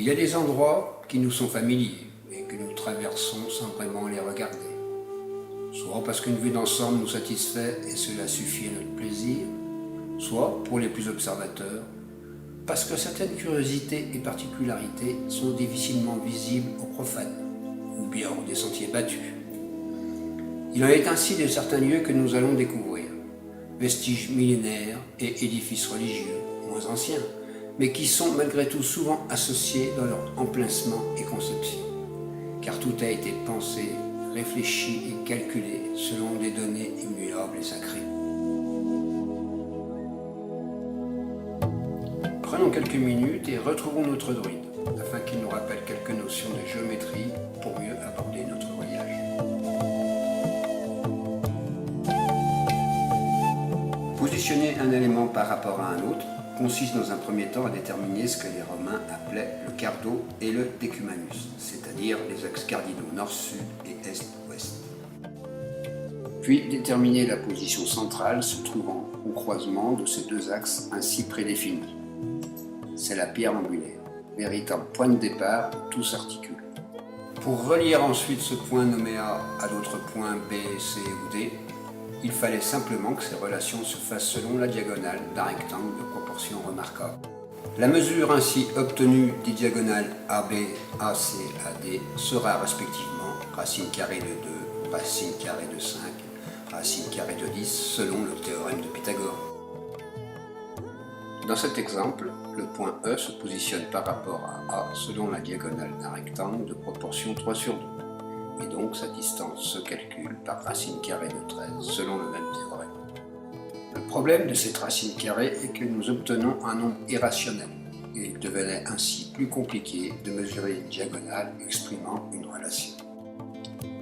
y a des endroits qui nous sont familiers et que nous traversons sans vraiment les regarder. Soit parce qu'une vue d'ensemble nous satisfait et cela suffit à notre plaisir, soit, pour les plus observateurs, parce que certaines curiosités et particularités sont difficilement visibles aux profanes, ou bien des sentiers battus. Il en est ainsi de certains lieux que nous allons découvrir, vestiges millénaires et édifices religieux, moins anciens, mais qui sont malgré tout souvent associés dans leur emplacement et conception, car tout a été pensé, réfléchi et calculé selon des données immuables et sacrées. Prenons quelques minutes et retrouvons notre druide, afin qu'il nous rappelle quelques notions de géométrie pour mieux aborder notre voyage. Positionner un élément par rapport à un autre consiste dans un premier temps à déterminer ce que les Romains appelaient le cardo et le decumanus, c'est-à-dire les axes cardinaux nord-sud et est-ouest. Puis déterminer la position centrale se trouvant au croisement de ces deux axes ainsi prédéfinis. C'est la pierre angulaire, véritable point de départ où tout s'articule. Pour relier ensuite ce point nommé A à d'autres points B, C ou D, il fallait simplement que ces relations se fassent selon la diagonale d'un rectangle de proportion remarquable. La mesure ainsi obtenue des diagonales AB, AC, AD sera respectivement racine carrée de 2, racine carrée de 5, racine carrée de 10 selon le théorème de Pythagore. Dans cet exemple, le point E se positionne par rapport à A selon la diagonale d'un rectangle de proportion 3/2. Et donc sa distance se calcule par racine carrée de 13 selon le même théorème. Le problème de cette racine carrée est que nous obtenons un nombre irrationnel et il devenait ainsi plus compliqué de mesurer une diagonale exprimant une relation.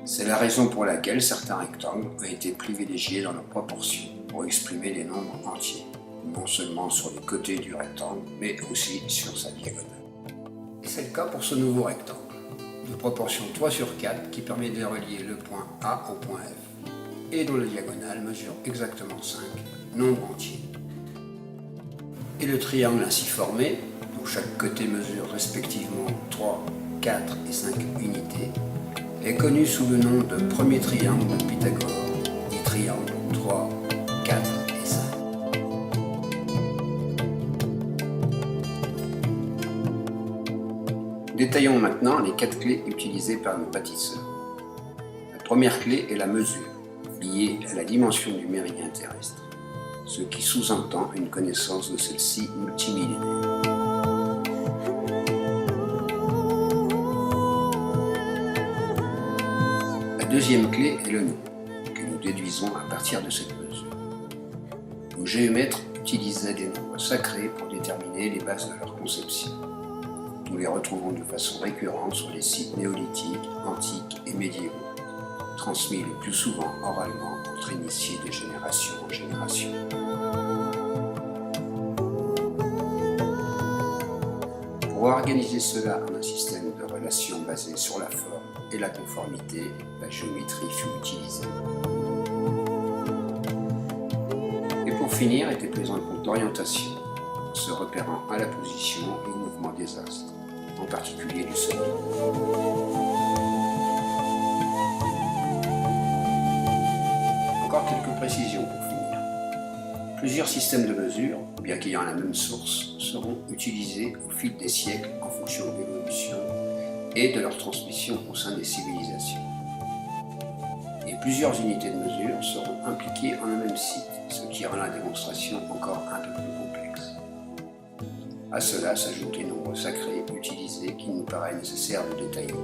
C'est la raison pour laquelle certains rectangles ont été privilégiés dans leurs proportions pour exprimer des nombres entiers, non seulement sur les côtés du rectangle, mais aussi sur sa diagonale. Et c'est le cas pour ce nouveau rectangle, de proportion 3/4 qui permet de relier le point A au point F, et dont la diagonale mesure exactement 5 nombres entiers. Et le triangle ainsi formé, dont chaque côté mesure respectivement 3, 4 et 5 unités, est connu sous le nom de premier triangle de Pythagore, dit triangle 3, 4 et 5. Détaillons maintenant les 4 clés utilisées par nos bâtisseurs. La première clé est la mesure, liée à la dimension du méridien terrestre, ce qui sous-entend une connaissance de celle-ci multimillénaire. La deuxième clé est le nom, que nous déduisons à partir de cette mesure. Nos géomètres utilisaient des nombres sacrés pour déterminer les bases de leur conception. Nous les retrouvons de façon récurrente sur les sites néolithiques, antiques et médiévaux, transmis le plus souvent oralement entre initiés de génération en génération. Pour organiser cela en un système de relations basé sur la forme et la conformité, la géométrie fut utilisée. Et pour finir, était prise en compte l'orientation, se repérant à la position et au mouvement des astres, en particulier du soleil. Encore quelques précisions pour finir. Plusieurs systèmes de mesure, bien qu'ayant la même source, seront utilisés au fil des siècles en fonction de l'évolution et de leur transmission au sein des civilisations. Et plusieurs unités de mesure seront impliquées en un même site, ce qui rend la démonstration encore un peu plus complexe. À cela s'ajoutent les nombres sacrés utilisés qu'il nous paraît nécessaire de détailler.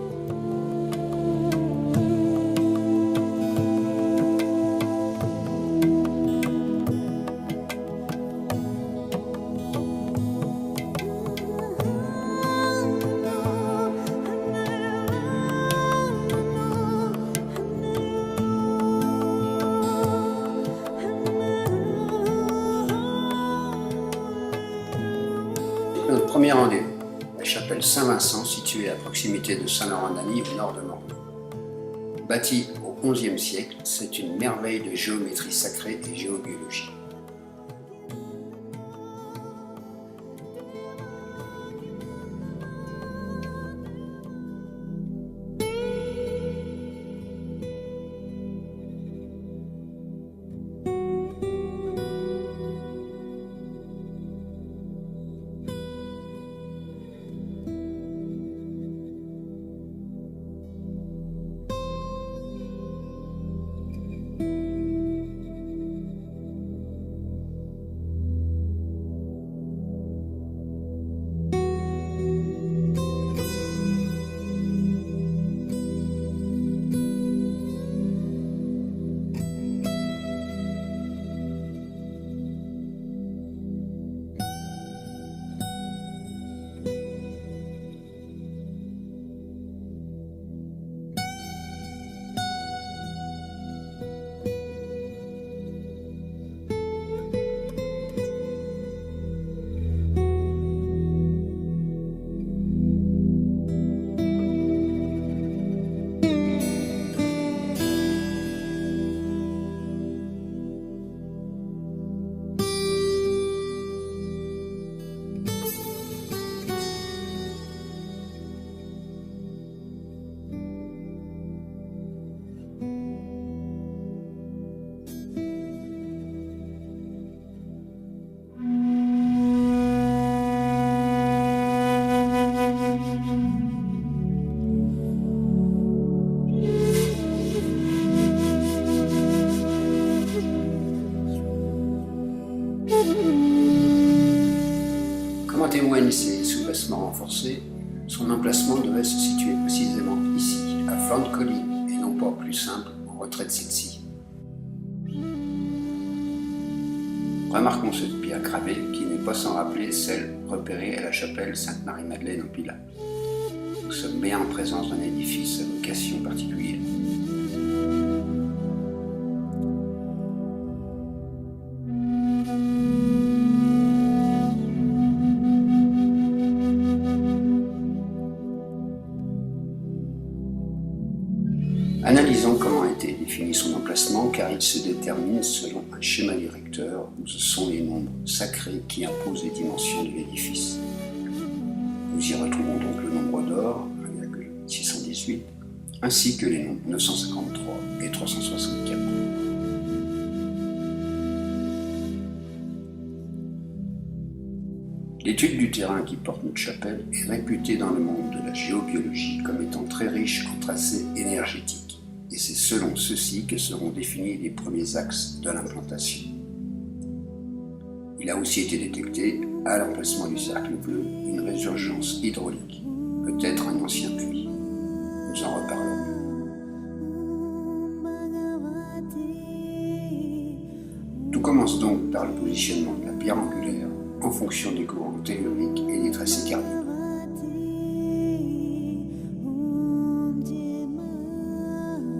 Notre premier rendez-vous, la chapelle Saint-Vincent située à proximité de Saint-Laurent-d'Agny au nord de Bordeaux. Bâtie au XIe siècle, c'est une merveille de géométrie sacrée et géobiologie. Comme en témoignent ces soubassements renforcés, son emplacement devait se situer précisément ici, à flanc de colline, et non pas plus simple, en retrait de celle-ci. Remarquons cette pierre gravée qui n'est pas sans rappeler celle repérée à la chapelle Sainte-Marie-Madeleine au Pilat. Nous sommes bien en présence d'un édifice à vocation particulière. Analysons comment a été défini son emplacement, car il se détermine selon un schéma directeur où ce sont les nombres sacrés qui imposent les dimensions de l'édifice. Nous y retrouvons donc le nombre d'or, 1,618, ainsi que les nombres 953 et 364. L'étude du terrain qui porte notre chapelle est réputée dans le monde de la géobiologie comme étant très riche en tracés énergétiques. Et c'est selon ceux-ci que seront définis les premiers axes de l'implantation. Il a aussi été détecté, à l'emplacement du cercle bleu, une résurgence hydraulique, peut-être un ancien puits. Nous en reparlerons. Tout commence donc par le positionnement de la pierre angulaire en fonction des courants telluriques et des tracés cardinaux.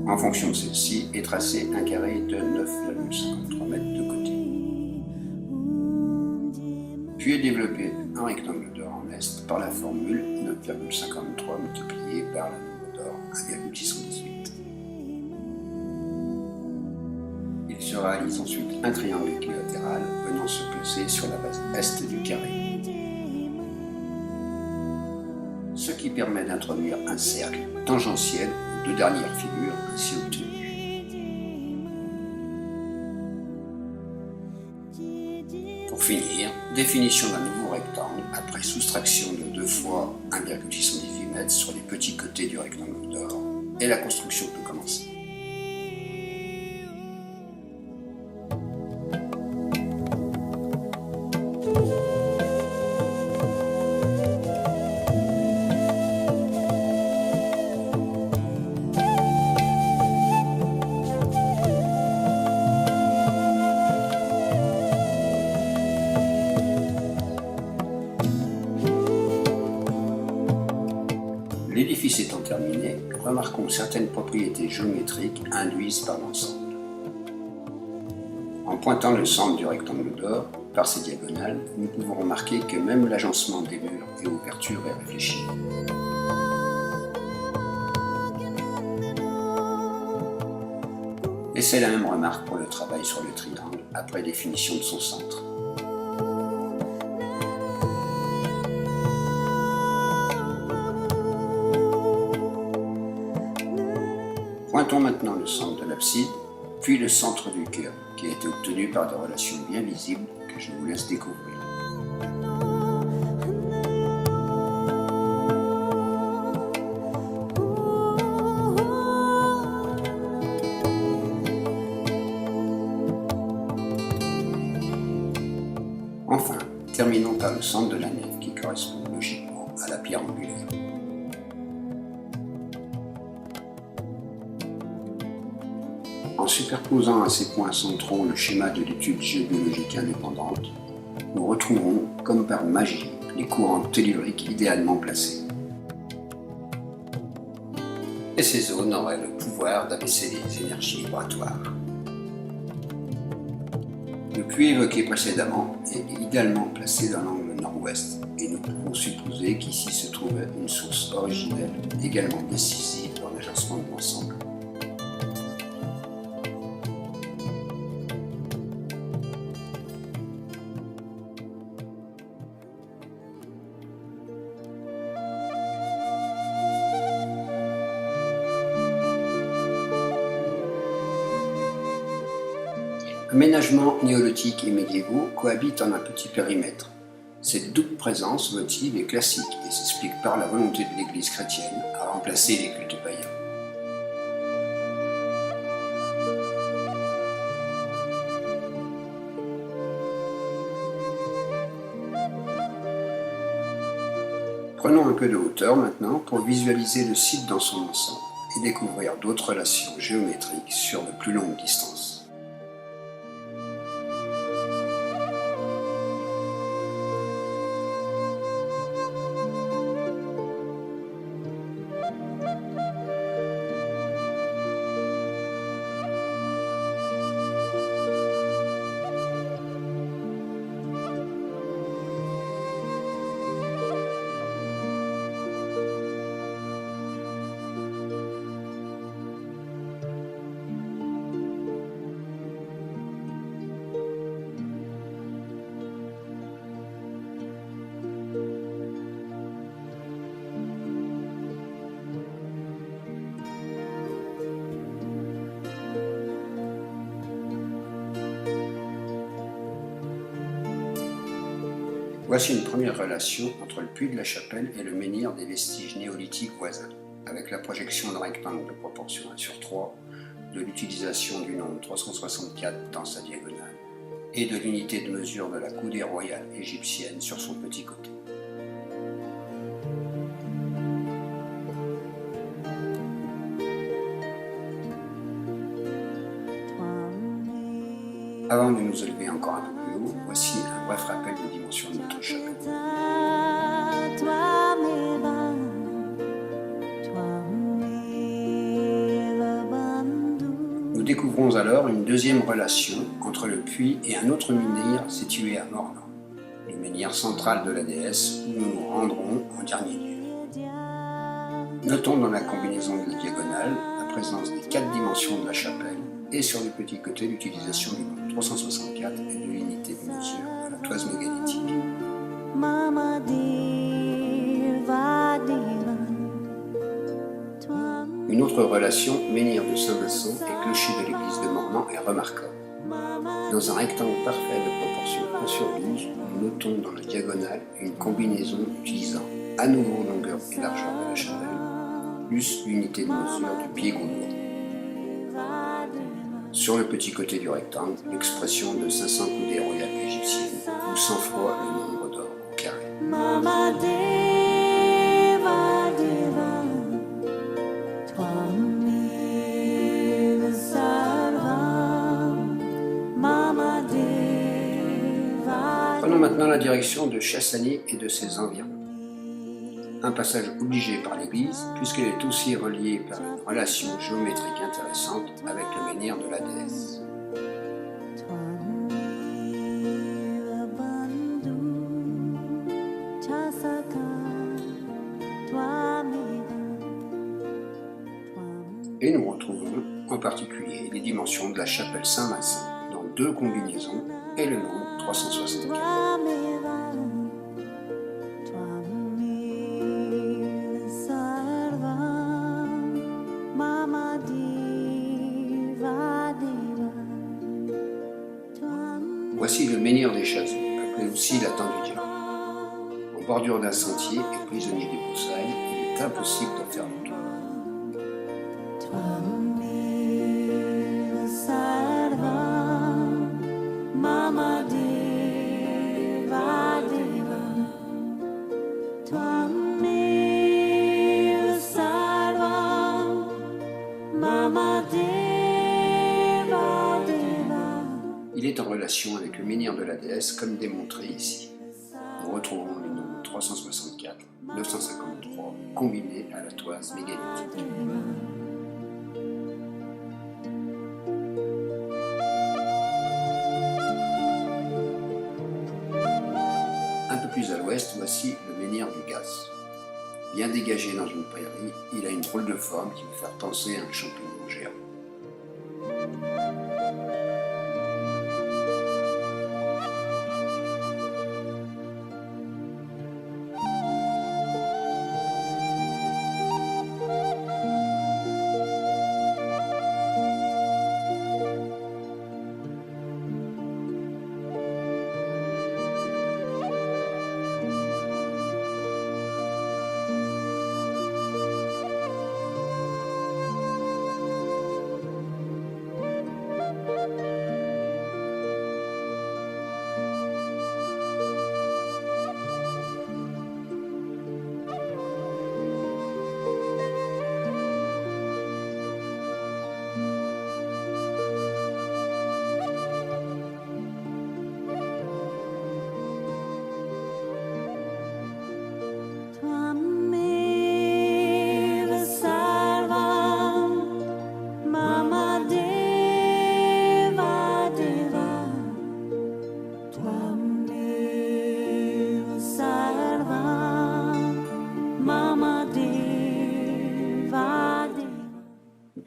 En fonction de celle-ci est tracé un carré de 9,53 mètres de côté. Puis est développé un rectangle d'or en est par la formule 9,53 multiplié par le nombre d'or 1,618. Il se réalise ensuite un triangle équilatéral venant se placer sur la base est du carré. Ce qui permet d'introduire un cercle tangentiel de dernière figure ainsi obtenue. Pour finir, définition d'un nouveau rectangle après soustraction de 2 fois 1,618 mètres sur les petits côtés du rectangle d'or et la construction peut commencer. L'édifice étant terminé, remarquons certaines propriétés géométriques induises par l'ensemble. En pointant le centre du rectangle d'or par ses diagonales, nous pouvons remarquer que même l'agencement des murs et ouvertures est réfléchi. Et c'est la même remarque pour le travail sur le triangle après définition de son centre. Pointons maintenant le centre de l'abside, puis le centre du chœur, qui a été obtenu par des relations bien visibles que je vous laisse découvrir. Enfin, terminons par le centre de la nef qui correspond logiquement à la pierre angulaire. En superposant à ces points centraux le schéma de l'étude géobiologique indépendante, nous retrouvons, comme par magie, les courants telluriques idéalement placés. Et ces zones auraient le pouvoir d'abaisser les énergies vibratoires. Le puits évoqué précédemment est idéalement placé dans l'angle nord-ouest, et nous pouvons supposer qu'ici se trouvait une source originelle également décisive dans l'agencement de l'ensemble. Aménagements néolithiques et médiévaux cohabitent en un petit périmètre. Cette double présence votive est classique et s'explique par la volonté de l'Église chrétienne à remplacer les cultes païens. Prenons un peu de hauteur maintenant pour visualiser le site dans son ensemble et découvrir d'autres relations géométriques sur de plus longues distances. Voici une première relation entre le puits de la Chapelle et le menhir des vestiges néolithiques voisins, avec la projection d'un rectangle de proportion 1/3, de l'utilisation du nombre 364 dans sa diagonale, et de l'unité de mesure de la coudée royale égyptienne sur son petit côté. Avant de nous élever encore un peu plus haut, voici un bref rappel des dimensions de notre chapelle. Nous découvrons alors une deuxième relation entre le puits et un autre menhir situé à Morlan, le menhir central de la déesse où nous nous rendrons en dernier lieu. Notons dans la combinaison de la diagonale la présence des 4 dimensions de la chapelle et sur le petit côté l'utilisation du nombre 364 et de l'unité de mesure de la toise mégalithique. Une autre relation, menhir de Saint-Vincent et clocher de l'église de Morlan, est remarquable. Dans un rectangle parfait de proportion 1/12, nous notons dans la diagonale une combinaison utilisant à nouveau longueur et largeur de la chapelle, plus l'unité de mesure du pied gaulois. Sur le petit côté du rectangle, l'expression de 500 coudées royales égyptiennes, ou 100 fois le nombre d'or au carré. Prenons maintenant la direction de Chassagny et de ses environs. Un passage obligé par l'église, puisqu'elle est aussi reliée par une relation géométrique intéressante avec le menhir de la déesse. Et nous retrouvons en particulier les dimensions de la chapelle Saint-Vincent dans 2 combinaisons et le nombre 364. Voici le menhir des Chazeux, appelé aussi la tente du diable. En bordure d'un sentier et prisonnier des broussailles, il est impossible de faire le tour. Il est en relation avec le menhir de la déesse comme démontré ici. Nous retrouvons les nombres 364, 953 combinés à la toise mégalithique. Un peu plus à l'ouest, voici le menhir du Gaz. Bien dégagé dans une prairie, il a une drôle de forme qui peut faire penser à un champignon géant.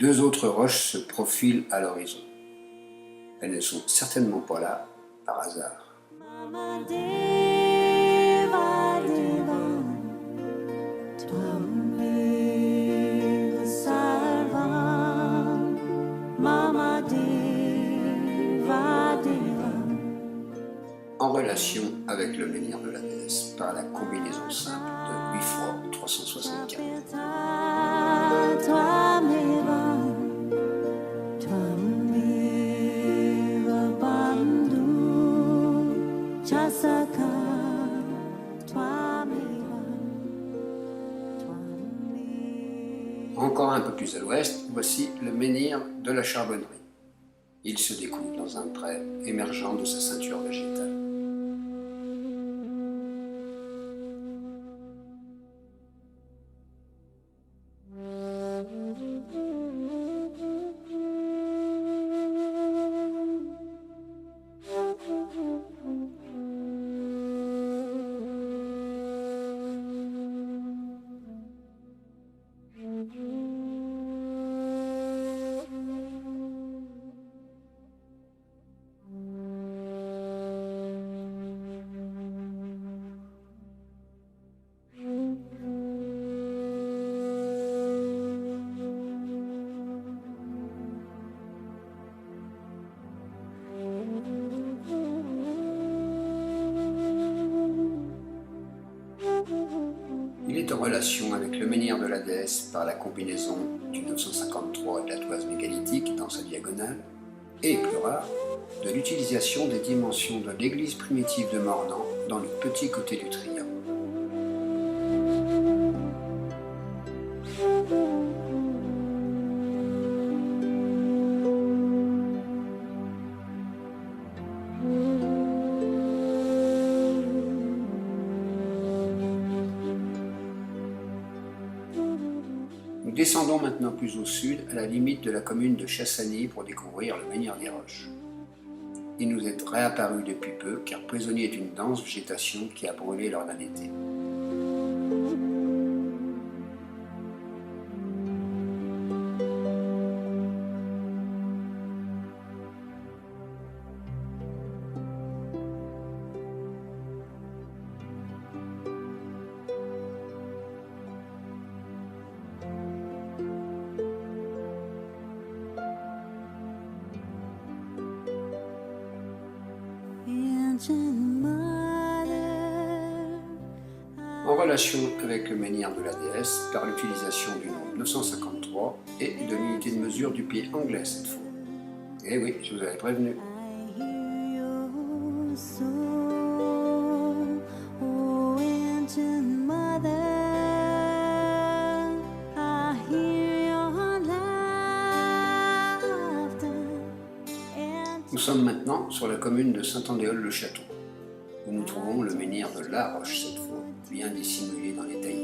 Deux autres roches se profilent à l'horizon. Elles ne sont certainement pas là par hasard. Mama Deva Deva Tvameva Sarvam Mama Deva Deva En relation avec le menhir de la déesse par la combinaison simple de 8 fois 364. Tvameva Tvameva Bandhu Chasaka Tvameva Tvameva. Encore un peu plus à l'ouest, voici le menhir de la Charbonnerie. Il se découvre dans un pré émergeant de sa ceinture végétale. Il est en relation avec le menhir de la déesse par la combinaison du 953 de la toise mégalithique dans sa diagonale et, plus rare, de l'utilisation des dimensions de l'église primitive de Mornan dans le petit côté du triangle. Nous descendons maintenant plus au sud, à la limite de la commune de Chassagny pour découvrir le menhir des Roches. Il nous est réapparu depuis peu, car prisonnier d'une dense végétation qui a brûlé lors d'un été. En relation avec le menhir de la déesse par l'utilisation du nombre 953 et de l'unité de mesure du pied anglais cette fois. Eh oui, je vous avais prévenu. Nous sommes maintenant sur la commune de Saint-Andéol-le-Château, où nous trouvons le menhir de la Roche cette fois, bien dissimulé dans les taillis.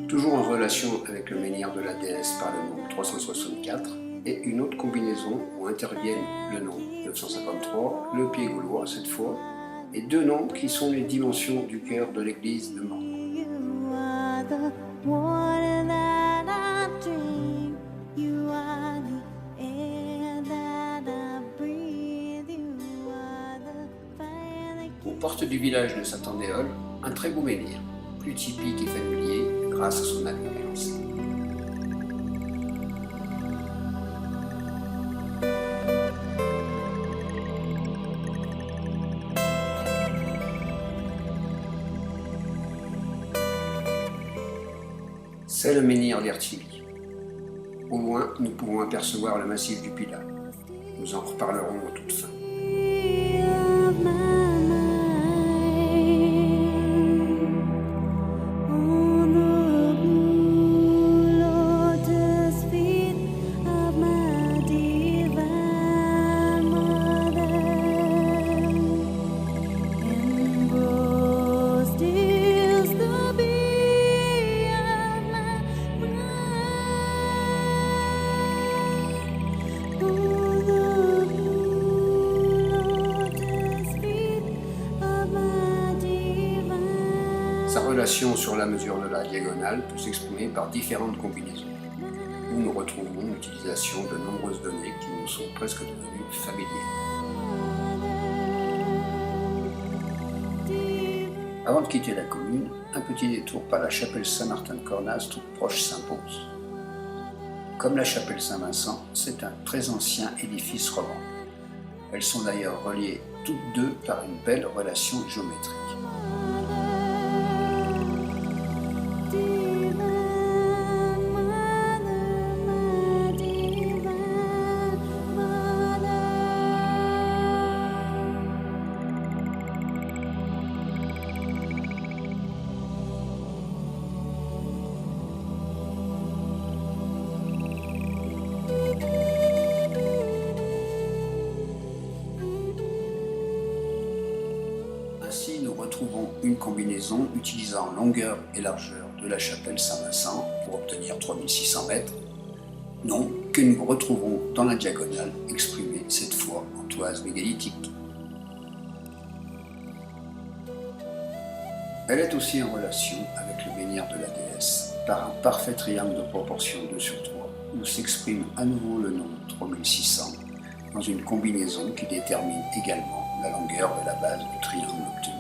Toujours en relation avec le menhir de la déesse par le nombre 364 et une autre combinaison où interviennent le nombre 953, le pied gaulois cette fois, et deux nombres qui sont les dimensions du cœur de l'église de Mornan. Aux portes du village de Saint-Andéol, un très beau menhir, plus typique et familier grâce à son allure élancée. C'est le menhir d'Ertilly. Au loin, nous pouvons apercevoir le massif du Pilat. Nous en reparlerons en toute fin. of my mind on the blue lotus feet of my divine mother, engrossed is the bee of my mind on the Sa relation sur la mesure de la diagonale peut s'exprimer par différentes combinaisons, où nous retrouvons l'utilisation de nombreuses données qui nous sont presque devenues familières. Avant de quitter la commune, un petit détour par la chapelle Saint-Martin-de-Cornas, toute proche s'impose. Comme la chapelle Saint-Vincent, c'est un très ancien édifice roman. Elles sont d'ailleurs reliées toutes deux par une belle relation géométrique. Ainsi, nous retrouvons une combinaison utilisant longueur et largeur de la chapelle Saint-Vincent pour obtenir 3600 mètres, nom que nous retrouvons dans la diagonale exprimée cette fois en toise mégalithique. Elle est aussi en relation avec le menhir de la déesse par un parfait triangle de proportion 2/3 où s'exprime à nouveau le nombre 3600 dans une combinaison qui détermine également la longueur de la base du triangle obtenu.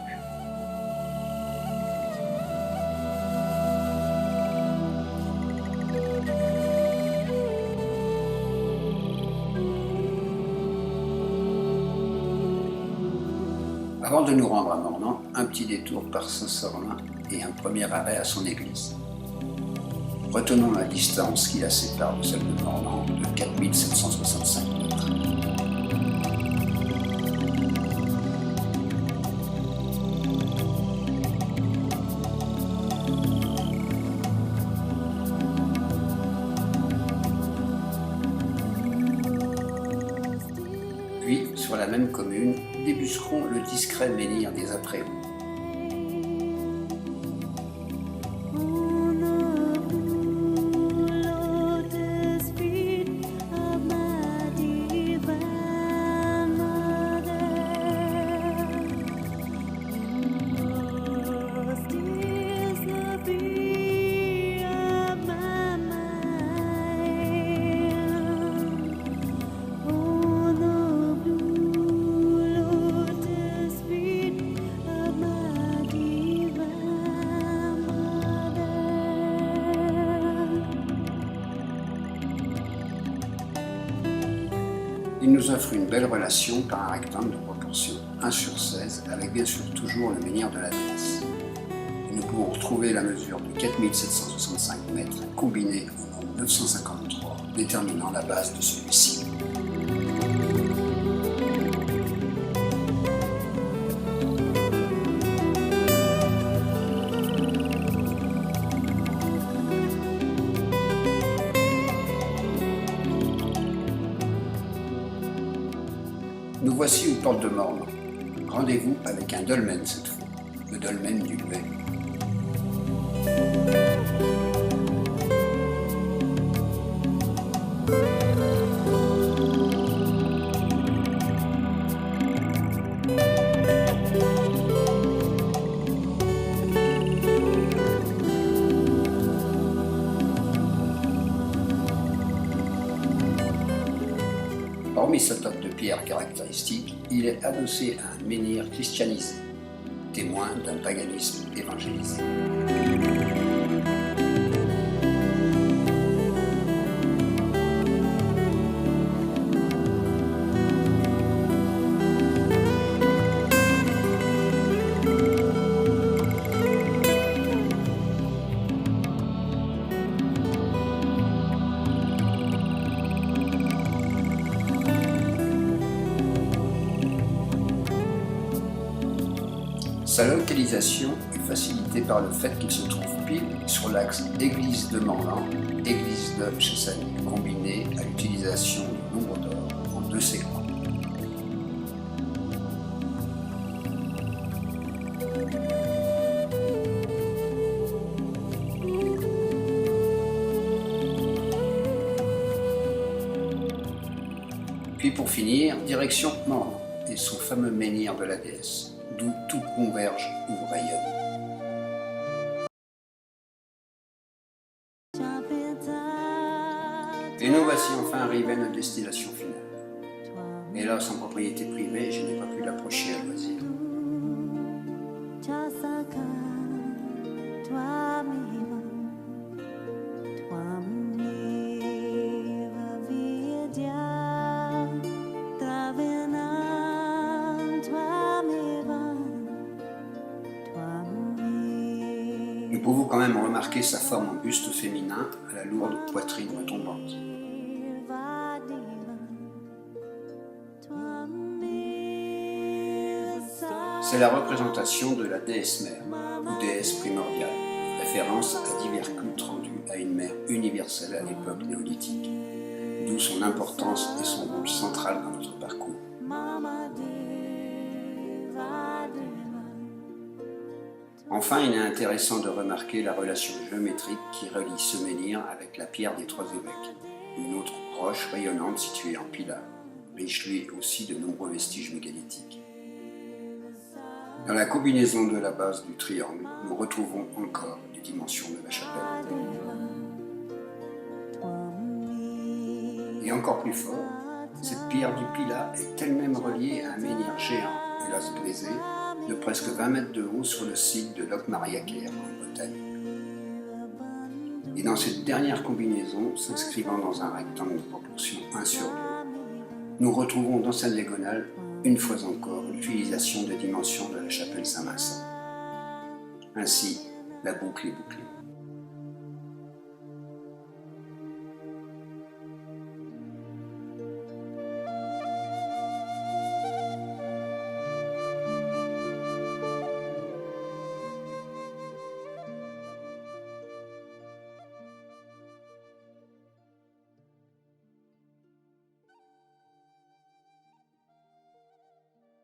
Avant de nous rendre à Mornan, un petit détour par Saint-Sornin et un premier arrêt à son église. Retenons la distance qui la sépare de celle de Mornan de 4765 mètres. Puis, sur la même commune, débusquerons le discret menhir des Apréaux. Il nous offre une belle relation par un rectangle de proportion 1/16 avec bien sûr toujours le menhir de la déesse. Nous pouvons retrouver la mesure de 4765 mètres combinée au nombre 953, déterminant la base de celui-ci. Nous voici aux portes de Mornan. Rendez-vous avec un dolmen cette fois, le dolmen du Luet. Hormis sa toque de pierre caractéristique, il est adossé à un menhir christianisé, témoin d'un paganisme évangélisé. Sa localisation est facilitée par le fait qu'il se trouve pile sur l'axe église de Morlan, église de Chessany, combiné à l'utilisation du nombre d'or en 2 séquences. Puis pour finir, direction Morlan et son fameux menhir de la déesse, d'où tout converge ou rayonne. Et nous voici enfin arrivés à notre destination finale. Hélas, en propriété privée, je n'ai pas pu l'approcher à loisir. Nous pouvons quand même remarquer sa forme en buste féminin à la lourde poitrine retombante. C'est la représentation de la déesse mère, ou déesse primordiale, référence à divers cultes rendus à une mère universelle à l'époque néolithique, d'où son importance et son rôle central dans notre parcours. Enfin, il est intéressant de remarquer la relation géométrique qui relie ce menhir avec la pierre des 3 évêques, une autre roche rayonnante située en Pilat, riche lui aussi de nombreux vestiges mégalithiques. Dans la combinaison de la base du triangle, nous retrouvons encore les dimensions de la chapelle. Et encore plus fort, cette pierre du Pilat est elle-même reliée à un menhir géant, hélas brisé, de presque 20 mètres de haut sur le site de Locmariaquer en Bretagne. Et dans cette dernière combinaison, s'inscrivant dans un rectangle de proportion 1 sur 2, nous retrouvons dans sa diagonale, une fois encore, l'utilisation des dimensions de la chapelle Saint-Vincent. Ainsi, la boucle est bouclée.